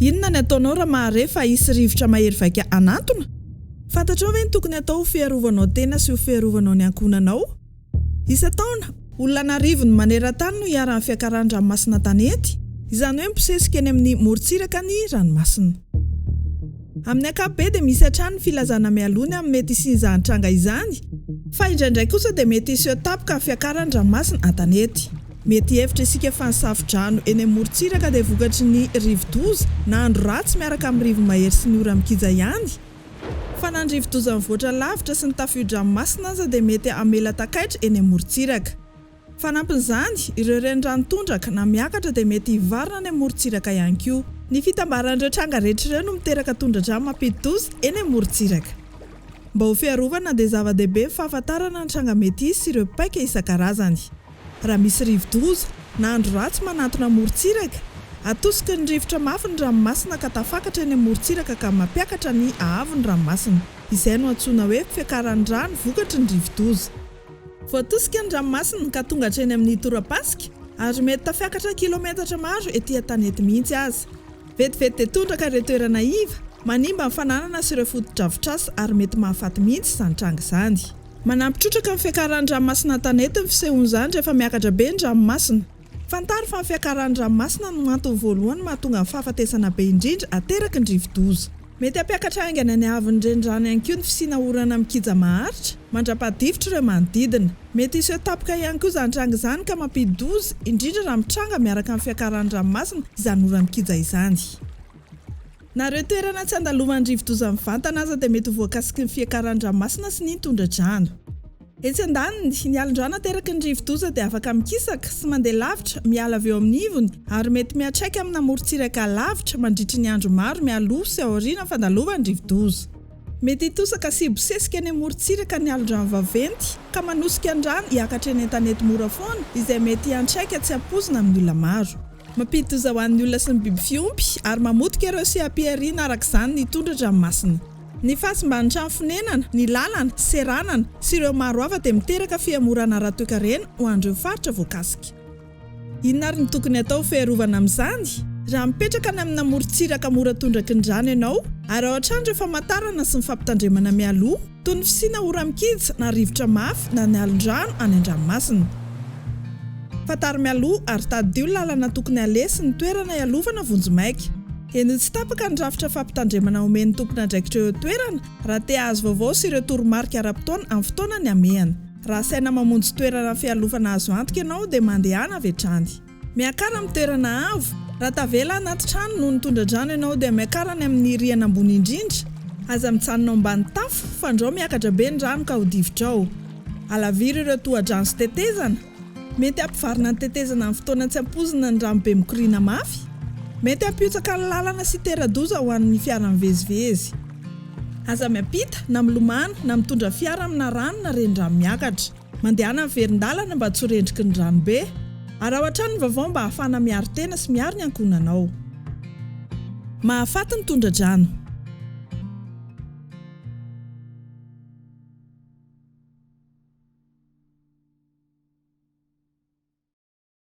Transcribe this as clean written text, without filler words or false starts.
Inona ny ataonao raha mahare fa hisy rivotra mahery vaika anatona? Fantatrao ve ny tokony atao ho fiarovanao tena sy ho fiarovanao ny ankonanao? Isa-taona, olona anarivo ny maneran-tany no hiara-ny fiakaran-dranomasina tanety, izany hoe mpisesika eny amin'ny morontsiraka ny ranomasina. Amin'ny ankapobeny dia misy hatrany filazana mialony amin'ny mety isin'izany tranga izany, fa indraindray kosa dia mety hisy tapoka fiakaran-dranomasina an-tanety. Mety hevitra isika fa ny safo-drano eny amorontsiraka dia vokatry ny rivo-doza na andro ratsy miaraka amin'ny rivo mahery sy ny ora mikija ihany. Fa na ny rivo-doza mivoatra lavitra sy ny tafio-dranomasina aza dia mety hamela takaitra eny amorontsiraka. Fanampin'izany, ireo renirano tondraka na miakatra dia mety hivarina any amorontsiraka ihany koa. Ny fitambaran'ireo tranga rehetra ireo no miteraka tondra-drano mampidi-doza eny amorontsiraka. Mba ho fiarovana dia zava-dehibe fahafantarana ny tranga mety hisy ireo paika isan-karazany. Raha misy rivo-doza na andro ratsy manantona amorontsiraka, atosika ny rivotra mafy ny ranomasina ka tafakatra eny amorontsiraka ka mampiakatra ny ahavon'ny ranomasina. Izay no antsoina hoe fiakaran'ny rano vokatry ny rivo-doza. Voatosika ny ranomasina ka tongatra eny amin'ny tora-pasika ary mety tafiakatra kilometatra maro etỳ an-tanety mihitsy aza. Vetivety dia tondraka ireo toerana iva, manimba ny fananana sy ireo foto-drafitrasa ary mety mahafaty mihitsy izany tranga izany. Manampitrotraka ny fiakaran'ny ranomasina an-tanety ny fisehoan'izany rehefa miakatra be ny ranomasina. Fantaro fa ny fiakaran'ny ranomasina no antony voalohany mahatonga ny fahafatesana be indrindra ateraky ny rivo-doza. Mety hampiakatra aingana ny haavon'ny renirano ihany koa ny fisiana orana mikija maharitra, mandrapaha-difotra ireo manodidina. Mety hisy tapoka ihany koa izany tranga izany ka mampidi-doza, indrindra raha mitranga miaraka amin'ny fiakaran'ny ranomasina izany ora mikija izany. Na ireo toerana tsy andalovan'ny rivo-doza mivantana aza dia mety voakasiky ny fiakaran'ny ranomasina sy ny tondra-drano. Etsy andaniny, ny alon-drano ateraky ny rivo-doza dia afaka mikisaka sy mandeha lavitra miala avy eo amin'ny ivony ary mety mihatraika amin'ny amorontsiraka lavitra mandritry ny andro maro mialoha sy aoriana fandalovan'ny rivo-doza. Mety hitosaka sy hibosesika eny amorontsiraka ny alon-drano vaventy ka manosika ny rano hiakatra eny an-tanety mora foana izay mety hiantraika tsy hampozina amin'ny olona maro. Mampidi-doza ho an'ny olona sy ny biby fiompy ary mamotika ireo sy hampiariana arak'izany ny tondra-dranomasina. Ny fahasimban'ny trano fonenana, ny lalana, seranana sy ireo maro hafa dia miteraka fihamorana ara-toe-karena ho an'ireo faritra voakasika. Inona ary ny tokony atao fiarovana amin'izany? Raha mipetraka any amin'ny amorontsiraka mora tondraky ny rano ianao, ary ao hatrany ireo famantarana sy ny fampitandremana mialoha, toy ny fisiana ora mikija na rivotra mafy na ny alon-drano any an-dranomasina. Fantaro mialoha ary tadidio ny lalana tokony alesy ny toerana ialovana vonjomaika. Eny tsy tapaka ny rafitra fampitandremana omen'ny tompona andraikitra eo toerana raha te azo vaovao sy ireo toromarika ara-potoana amin'ny fotoana ny amehany. Raha saina mamonjy toerana fialofana azo antoka ianao dia mandehana avy hatrany. Miakara amin'ny toerana avo, raha tavela anaty trano noho ny tondra-drano ianao dia miakarany amin'ny rihana ambony indrindra. Aza mitsanona ambany tafo fandrao miakatra be ny rano ka ho difotrao. Alaviry ireo toha-drano sy tetezana. Mety hampivarina ny tetezana amin'ny fotoana tsy hampozina ny rano be mikoriana mafy. Mety hampiotsaka ny lalana sy tera-doza ho an'ny fiara mivezivezy. Aza miampita na milomano na mitondra fiara amina rano na renirano miakatra. Mandehana amin'ny verin-dalana mba tsy ho rendriky ny rano be. Ary ao hatrany ny vaovao mba hahafana miaro tena sy miaro ny ankonanao. Mahafaty ny tondra-drano.